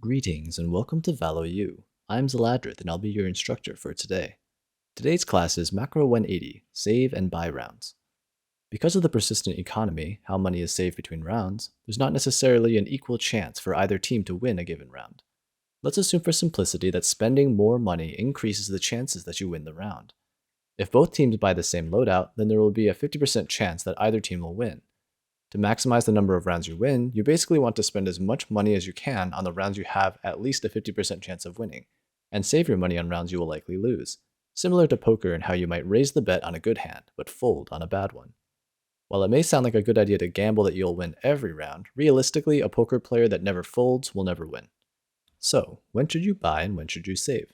Greetings and welcome to ValoU. I'm Zaladrith and I'll be your instructor for today. Today's class is Macro 180, Save and Buy Rounds. Because of the persistent economy, how money is saved between rounds, there's not necessarily an equal chance for either team to win a given round. Let's assume for simplicity that spending more money increases the chances that you win the round. If both teams buy the same loadout, then there will be a 50% chance that either team will win. To maximize the number of rounds you win, you basically want to spend as much money as you can on the rounds you have at least a 50% chance of winning, and save your money on rounds you will likely lose, similar to poker in how you might raise the bet on a good hand, but fold on a bad one. While it may sound like a good idea to gamble that you'll win every round, realistically, a poker player that never folds will never win. So, when should you buy and when should you save?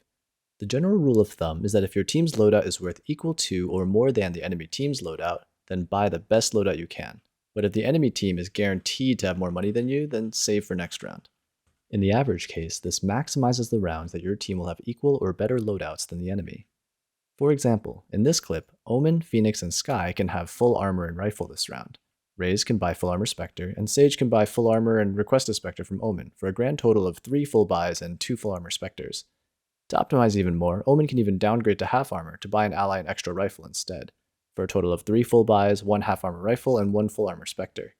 The general rule of thumb is that if your team's loadout is worth equal to or more than the enemy team's loadout, then buy the best loadout you can. But if the enemy team is guaranteed to have more money than you, then save for next round. In the average case, this maximizes the rounds that your team will have equal or better loadouts than the enemy. For example, in this clip, Omen, Phoenix, and Skye can have full armor and rifle this round. Raze can buy full armor Spectre, and Sage can buy full armor and request a Spectre from Omen, for a grand total of 3 full buys and 2 full armor Spectres. To optimize even more, Omen can even downgrade to half armor to buy an ally an extra rifle instead, for a total of 3 full buys, 1 half armor rifle, and 1 full armor Spectre.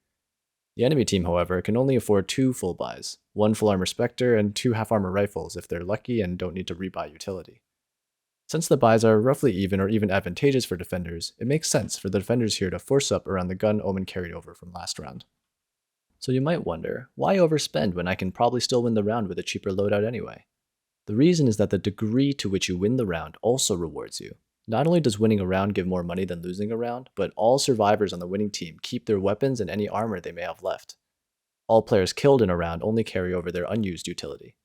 The enemy team, however, can only afford 2 full buys, 1 full armor Spectre and 2 half armor rifles if they're lucky and don't need to rebuy utility. Since the buys are roughly even or even advantageous for defenders, it makes sense for the defenders here to force up around the gun Omen carried over from last round. So you might wonder, why overspend when I can probably still win the round with a cheaper loadout anyway? The reason is that the degree to which you win the round also rewards you. Not only does winning a round give more money than losing a round, but all survivors on the winning team keep their weapons and any armor they may have left. All players killed in a round only carry over their unused utility.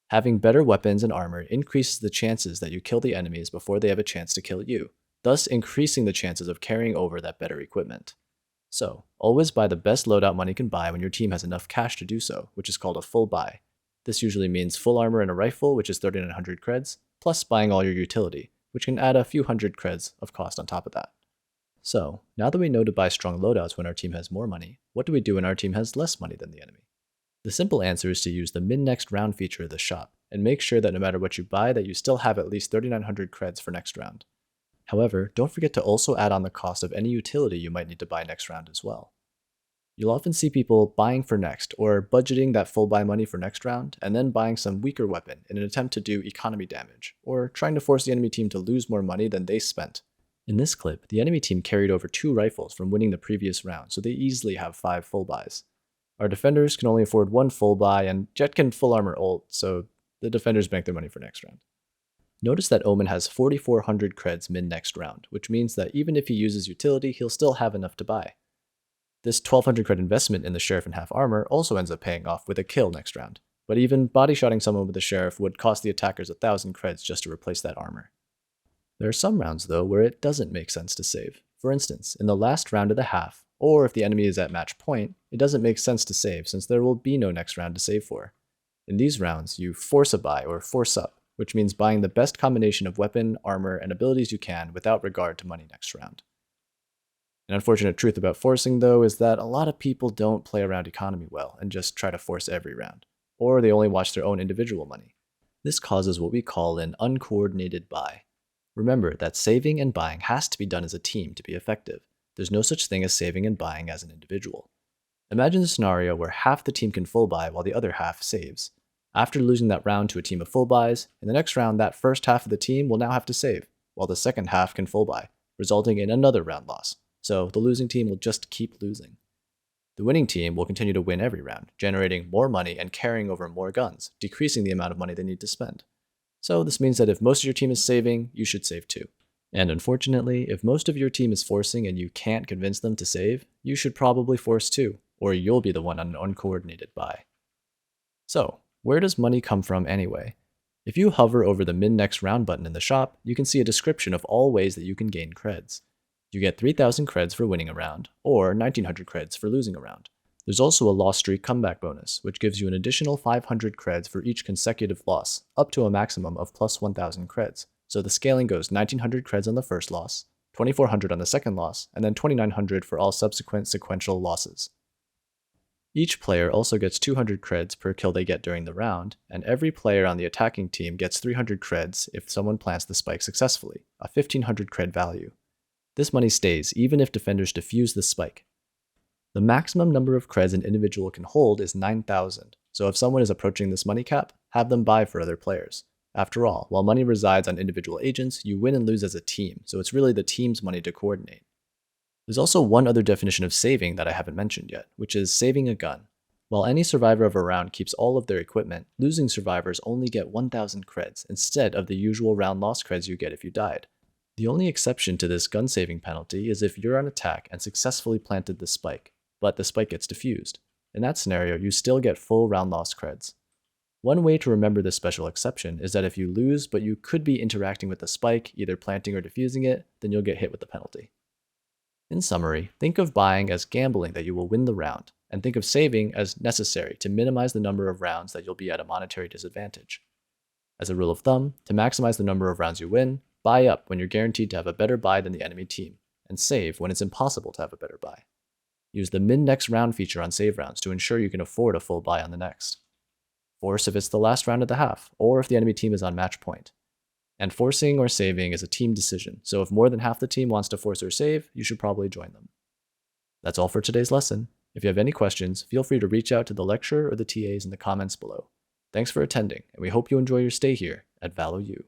Having better weapons and armor increases the chances that you kill the enemies before they have a chance to kill you, thus increasing the chances of carrying over that better equipment. So, always buy the best loadout money can buy when your team has enough cash to do so, which is called a full buy. This usually means full armor and a rifle, which is 3900 creds, plus buying all your utility, which can add a few hundred creds of cost on top of that. So, now that we know to buy strong loadouts when our team has more money, what do we do when our team has less money than the enemy? The simple answer is to use the min next round feature of the shop, and make sure that no matter what you buy that you still have at least 3900 creds for next round. However, don't forget to also add on the cost of any utility you might need to buy next round as well. You'll often see people buying for next, or budgeting that full buy money for next round, and then buying some weaker weapon in an attempt to do economy damage, or trying to force the enemy team to lose more money than they spent. In this clip, the enemy team carried over 2 rifles from winning the previous round, so they easily have 5 full buys. Our defenders can only afford 1 full buy, and Jett can full armor ult, so the defenders bank their money for next round. Notice that Omen has 4400 creds min next round, which means that even if he uses utility, he'll still have enough to buy. This 1200 cred investment in the Sheriff and half armor also ends up paying off with a kill next round, but even body-shotting someone with the Sheriff would cost the attackers 1000 creds just to replace that armor. There are some rounds though where it doesn't make sense to save. For instance, in the last round of the half, or if the enemy is at match point, it doesn't make sense to save since there will be no next round to save for. In these rounds, you force a buy or force up, which means buying the best combination of weapon, armor, and abilities you can without regard to money next round. An unfortunate truth about forcing, though, is that a lot of people don't play around economy well and just try to force every round, or they only watch their own individual money. This causes what we call an uncoordinated buy. Remember that saving and buying has to be done as a team to be effective. There's no such thing as saving and buying as an individual. Imagine a scenario where half the team can full buy while the other half saves. After losing that round to a team of full buys, in the next round that first half of the team will now have to save, while the second half can full buy, resulting in another round loss. So the losing team will just keep losing. The winning team will continue to win every round, generating more money and carrying over more guns, decreasing the amount of money they need to spend. So this means that if most of your team is saving, you should save too. And unfortunately, if most of your team is forcing and you can't convince them to save, you should probably force too, or you'll be the one on an uncoordinated buy. So, where does money come from anyway? If you hover over the min next round button in the shop, you can see a description of all ways that you can gain creds. You get 3000 creds for winning a round, or 1900 creds for losing a round. There's also a loss streak comeback bonus, which gives you an additional 500 creds for each consecutive loss, up to a maximum of plus 1000 creds. So the scaling goes 1900 creds on the first loss, 2400 on the second loss, and then 2900 for all subsequent sequential losses. Each player also gets 200 creds per kill they get during the round, and every player on the attacking team gets 300 creds if someone plants the spike successfully, a 1500 cred value. This money stays even if defenders defuse the spike. The maximum number of creds an individual can hold is 9,000, so if someone is approaching this money cap, have them buy for other players. After all, while money resides on individual agents, you win and lose as a team, so it's really the team's money to coordinate. There's also one other definition of saving that I haven't mentioned yet, which is saving a gun. While any survivor of a round keeps all of their equipment, losing survivors only get 1,000 creds instead of the usual round loss creds you get if you died. The only exception to this gun saving penalty is if you're on attack and successfully planted the spike, but the spike gets defused. In that scenario, you still get full round loss creds. One way to remember this special exception is that if you lose but you could be interacting with the spike, either planting or defusing it, then you'll get hit with the penalty. In summary, think of buying as gambling that you will win the round, and think of saving as necessary to minimize the number of rounds that you'll be at a monetary disadvantage. As a rule of thumb, to maximize the number of rounds you win, buy up when you're guaranteed to have a better buy than the enemy team, and save when it's impossible to have a better buy. Use the min next round feature on save rounds to ensure you can afford a full buy on the next. Force if it's the last round of the half, or if the enemy team is on match point. And forcing or saving is a team decision, so if more than half the team wants to force or save, you should probably join them. That's all for today's lesson. If you have any questions, feel free to reach out to the lecturer or the TAs in the comments below. Thanks for attending, and we hope you enjoy your stay here at ValoU.